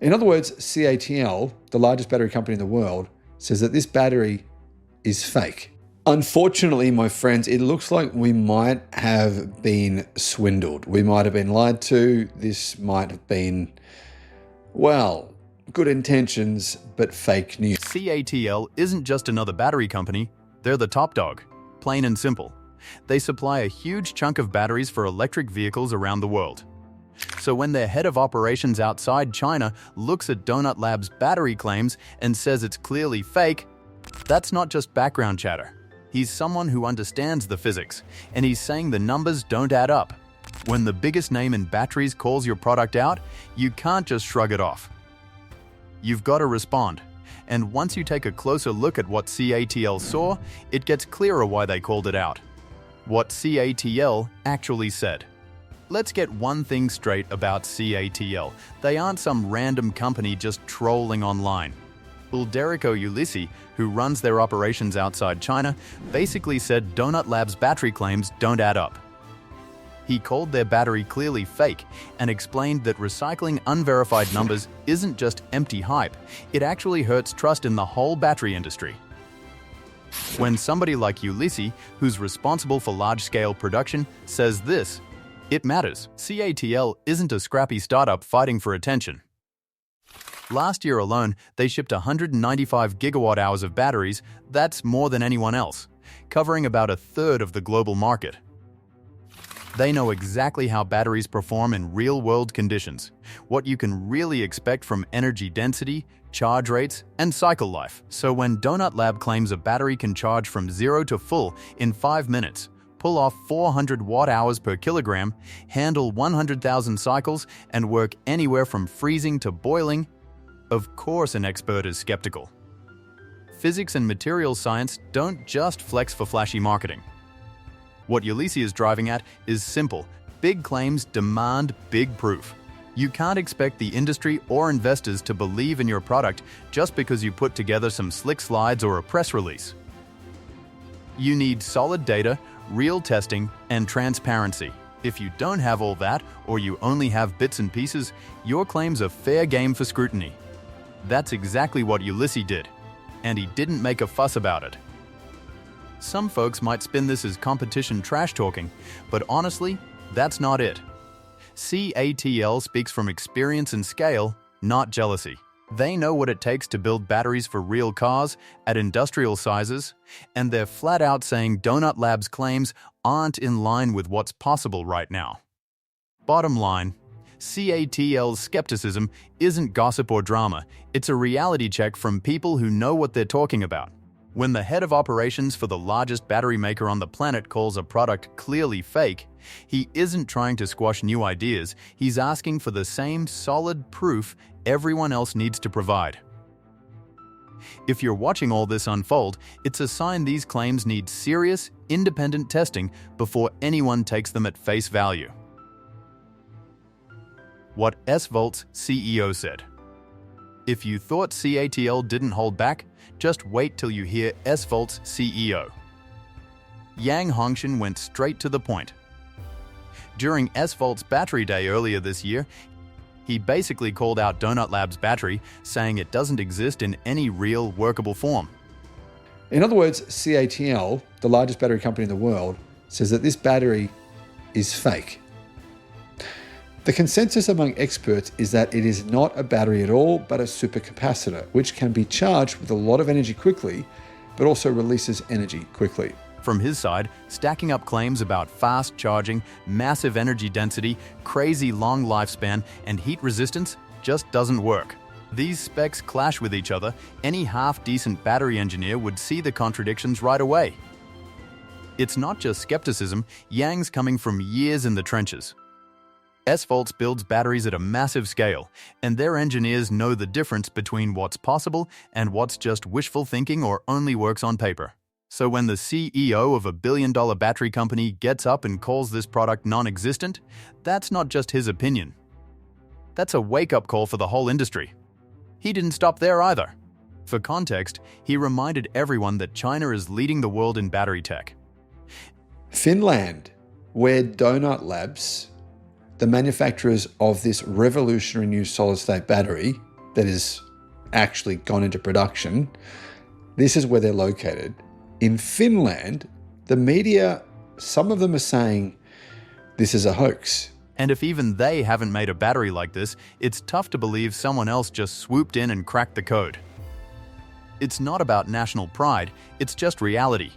In other words, CATL, the largest battery company in the world, says that this battery is fake. Unfortunately, my friends, it looks like we might have been swindled. We might have been lied to. This might have been, well, good intentions, but fake news. CATL isn't just another battery company, they're the top dog, plain and simple. They supply a huge chunk of batteries for electric vehicles around the world. So when their head of operations outside China looks at Donut Labs' battery claims and says it's clearly fake, that's not just background chatter. He's someone who understands the physics, and he's saying the numbers don't add up. When the biggest name in batteries calls your product out, you can't just shrug it off. You've got to respond. And once you take a closer look at what CATL saw, it gets clearer why they called it out. What CATL actually said. Let's get one thing straight about CATL. They aren't some random company just trolling online. Ulderico Ulissi, who runs their operations outside China, basically said Donut Labs' battery claims don't add up. He called their battery clearly fake and explained that recycling unverified numbers isn't just empty hype, it actually hurts trust in the whole battery industry. When somebody like Ulissi, who's responsible for large-scale production, says this, it matters. CATL isn't a scrappy startup fighting for attention. Last year alone, they shipped 195 gigawatt-hours of batteries. That's more than anyone else, covering about a third of the global market. They know exactly how batteries perform in real-world conditions, what you can really expect from energy density, charge rates, and cycle life. So when Donut Lab claims a battery can charge from 0 to full in 5 minutes, pull off 400 watt-hours per kilogram, handle 100,000 cycles, and work anywhere from freezing to boiling, of course an expert is skeptical. Physics and materials science don't just flex for flashy marketing. What Ulissi is driving at is simple. Big claims demand big proof. You can't expect the industry or investors to believe in your product just because you put together some slick slides or a press release. You need solid data, real testing, and transparency. If you don't have all that, or you only have bits and pieces, your claims are fair game for scrutiny. That's exactly what Ulissi did, and he didn't make a fuss about it. Some folks might spin this as competition trash talking, but honestly, that's not it. CATL speaks from experience and scale, not jealousy. They know what it takes to build batteries for real cars at industrial sizes, and they're flat out saying Donut Labs' claims aren't in line with what's possible right now. Bottom line, CATL's skepticism isn't gossip or drama, it's a reality check from people who know what they're talking about. When the head of operations for the largest battery maker on the planet calls a product clearly fake, he isn't trying to squash new ideas, he's asking for the same solid proof everyone else needs to provide. If you're watching all this unfold, it's a sign these claims need serious, independent testing before anyone takes them at face value. What Svolt CEO said. If you thought CATL didn't hold back, just wait till you hear Svolt's CEO. Yang Hongxin went straight to the point. During Svolt's Battery Day earlier this year, he basically called out Donut Labs' battery, saying it doesn't exist in any real workable form. In other words, CATL, the largest battery company in the world, says that this battery is fake. The consensus among experts is that it is not a battery at all, but a supercapacitor, which can be charged with a lot of energy quickly, but also releases energy quickly. From his side, stacking up claims about fast charging, massive energy density, crazy long lifespan, and heat resistance just doesn't work. These specs clash with each other. Any half-decent battery engineer would see the contradictions right away. It's not just skepticism, Yang's coming from years in the trenches. Svolt builds batteries at a massive scale, and their engineers know the difference between what's possible and what's just wishful thinking or only works on paper. So when the CEO of a billion-dollar battery company gets up and calls this product non-existent, that's not just his opinion. That's a wake-up call for the whole industry. He didn't stop there either. For context, he reminded everyone that China is leading the world in battery tech. Finland, where Donut Labs, the manufacturers of this revolutionary new solid-state battery, that has actually gone into production. This is where they're located. In Finland, the media, some of them are saying this is a hoax. And if even they haven't made a battery like this, it's tough to believe someone else just swooped in and cracked the code. It's not about national pride, it's just reality.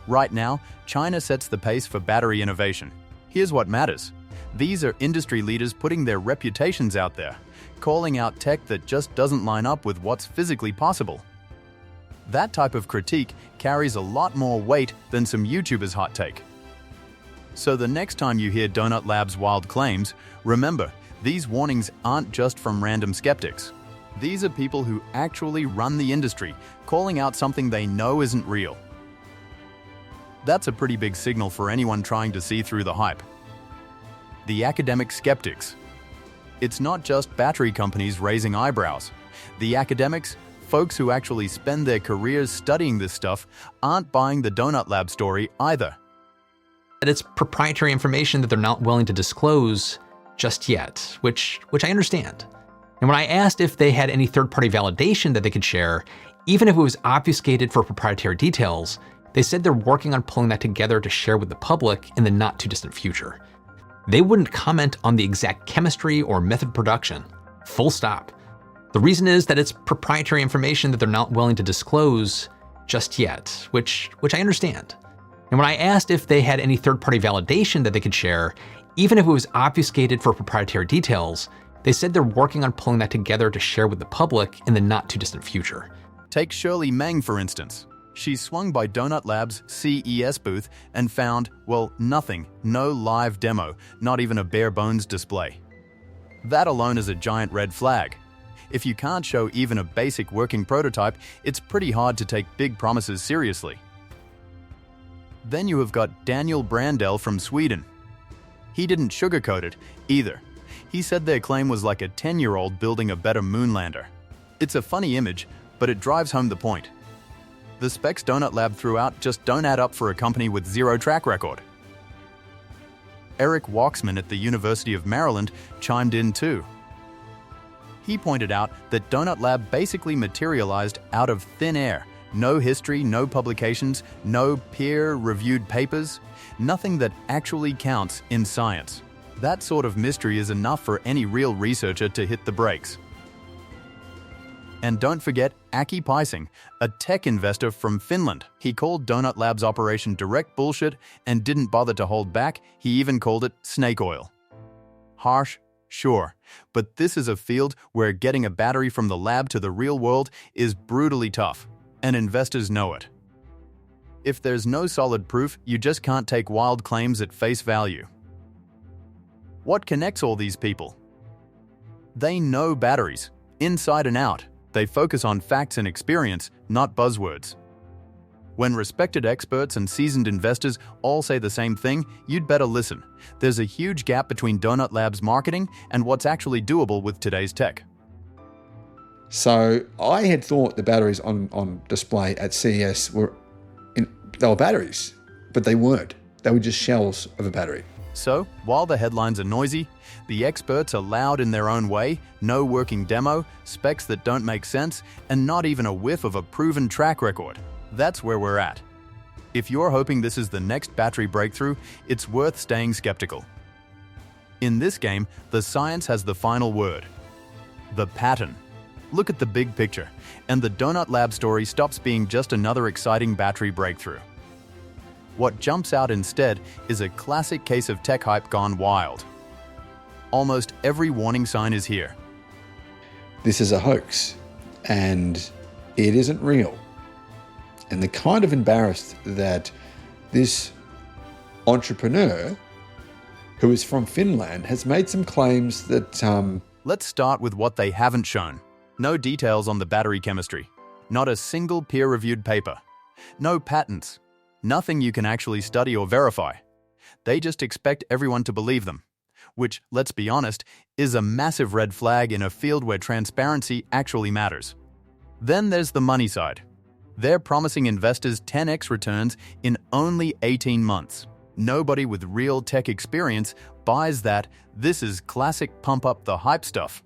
Right now, China sets the pace for battery innovation. Here's what matters. These are industry leaders putting their reputations out there, calling out tech that just doesn't line up with what's physically possible. That type of critique carries a lot more weight than some YouTubers' hot take. So the next time you hear Donut Lab's wild claims, remember, these warnings aren't just from random skeptics. These are people who actually run the industry, calling out something they know isn't real. That's a pretty big signal for anyone trying to see through the hype. The academic skeptics. It's not just battery companies raising eyebrows. The academics, folks who actually spend their careers studying this stuff, aren't buying the Donut Lab story either. That it's proprietary information that they're not willing to disclose just yet, which I understand. And when I asked if they had any third-party validation that they could share, even if it was obfuscated for proprietary details, they said they're working on pulling that together to share with the public in the not-too-distant future. They wouldn't comment on the exact chemistry or method of production. Full stop. The reason is that it's proprietary information that they're not willing to disclose just yet, which I understand. And when I asked if they had any third-party validation that they could share, even if it was obfuscated for proprietary details, they said they're working on pulling that together to share with the public in the not-too-distant future. Take Shirley Meng, for instance. She swung by Donut Lab's CES booth and found, well, nothing, no live demo, not even a bare-bones display. That alone is a giant red flag. If you can't show even a basic working prototype, it's pretty hard to take big promises seriously. Then you have got Daniel Brandell from Sweden. He didn't sugarcoat it either. He said their claim was like a 10-year-old building a better moonlander. It's a funny image, but it drives home the point. The specs Donut Lab threw out just don't add up for a company with zero track record. Eric Wachsman at the University of Maryland chimed in too. He pointed out that Donut Lab basically materialized out of thin air. No history, no publications, no peer-reviewed papers, nothing that actually counts in science. That sort of mystery is enough for any real researcher to hit the brakes. And don't forget Aki Pyysing, a tech investor from Finland. He called Donut Lab's operation direct bullshit and didn't bother to hold back. He even called it snake oil. Harsh, sure, but this is a field where getting a battery from the lab to the real world is brutally tough, and investors know it. If there's no solid proof, you just can't take wild claims at face value. What connects all these people? They know batteries, inside and out. They focus on facts and experience, not buzzwords. When respected experts and seasoned investors all say the same thing, you'd better listen. There's a huge gap between Donut Lab's marketing and what's actually doable with today's tech. So I had thought the batteries on display at CES they were batteries, but they weren't. They were just shells of a battery. So, while the headlines are noisy, the experts are loud in their own way, no working demo, specs that don't make sense, and not even a whiff of a proven track record. That's where we're at. If you're hoping this is the next battery breakthrough, it's worth staying skeptical. In this game, the science has the final word. The pattern. Look at the big picture, and the Donut Lab story stops being just another exciting battery breakthrough. What jumps out instead is a classic case of tech hype gone wild. Almost every warning sign is here. This is a hoax, and it isn't real. And they're kind of embarrassed that this entrepreneur, who is from Finland, has made some claims that... Let's start with what they haven't shown. No details on the battery chemistry. Not a single peer-reviewed paper. No patents. Nothing you can actually study or verify. They just expect everyone to believe them. Which, let's be honest, is a massive red flag in a field where transparency actually matters. Then there's the money side. They're promising investors 10x returns in only 18 months. Nobody with real tech experience buys that. This is classic pump up the hype stuff.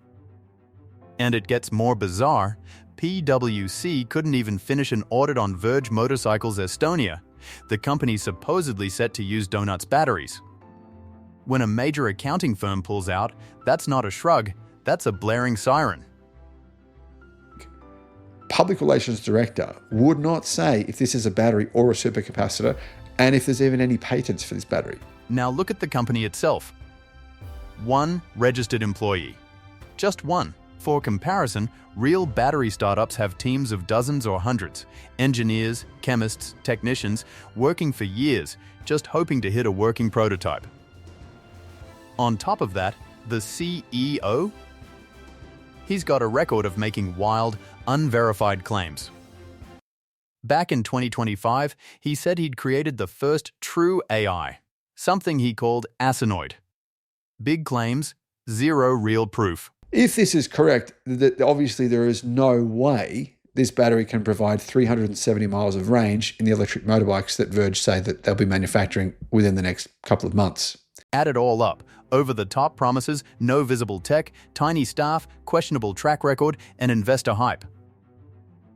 And it gets more bizarre. PwC couldn't even finish an audit on Verge Motorcycles Estonia, the company supposedly set to use Donut's batteries. When a major accounting firm pulls out, that's not a shrug, that's a blaring siren. Public relations director would not say if this is a battery or a supercapacitor, and if there's even any patents for this battery. Now look at the company itself. 1 registered employee. Just 1. For comparison, real battery startups have teams of dozens or hundreds, engineers, chemists, technicians, working for years, just hoping to hit a working prototype. On top of that, the CEO? He's got a record of making wild, unverified claims. Back in 2025, he said he'd created the first true AI, something he called Asinoid. Big claims, zero real proof. If this is correct, obviously there is no way this battery can provide 370 miles of range in the electric motorbikes that Verge say that they'll be manufacturing within the next couple of months. Add it all up. Over-the-top promises, no visible tech, tiny staff, questionable track record, and investor hype.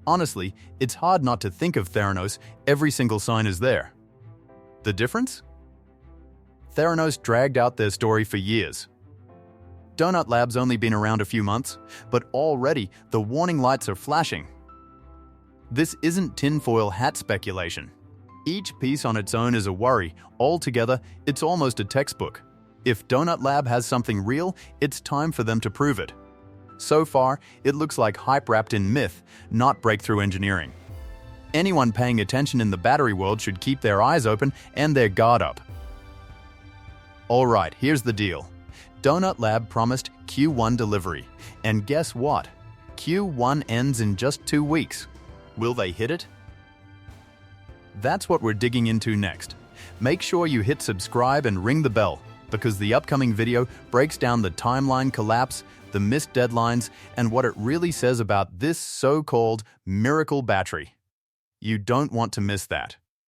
Honestly, it's hard not to think of Theranos. Every single sign is there. The difference? Theranos dragged out their story for years. Donut Lab's only been around a few months, but already the warning lights are flashing. This isn't tinfoil hat speculation. Each piece on its own is a worry. Altogether, it's almost a textbook. If Donut Lab has something real, it's time for them to prove it. So far, it looks like hype wrapped in myth, not breakthrough engineering. Anyone paying attention in the battery world should keep their eyes open and their guard up. Alright, here's the deal. Donut Lab promised Q1 delivery. And guess what? Q1 ends in just 2 weeks. Will they hit it? That's what we're digging into next. Make sure you hit subscribe and ring the bell, because the upcoming video breaks down the timeline collapse, the missed deadlines, and what it really says about this so-called miracle battery. You don't want to miss that.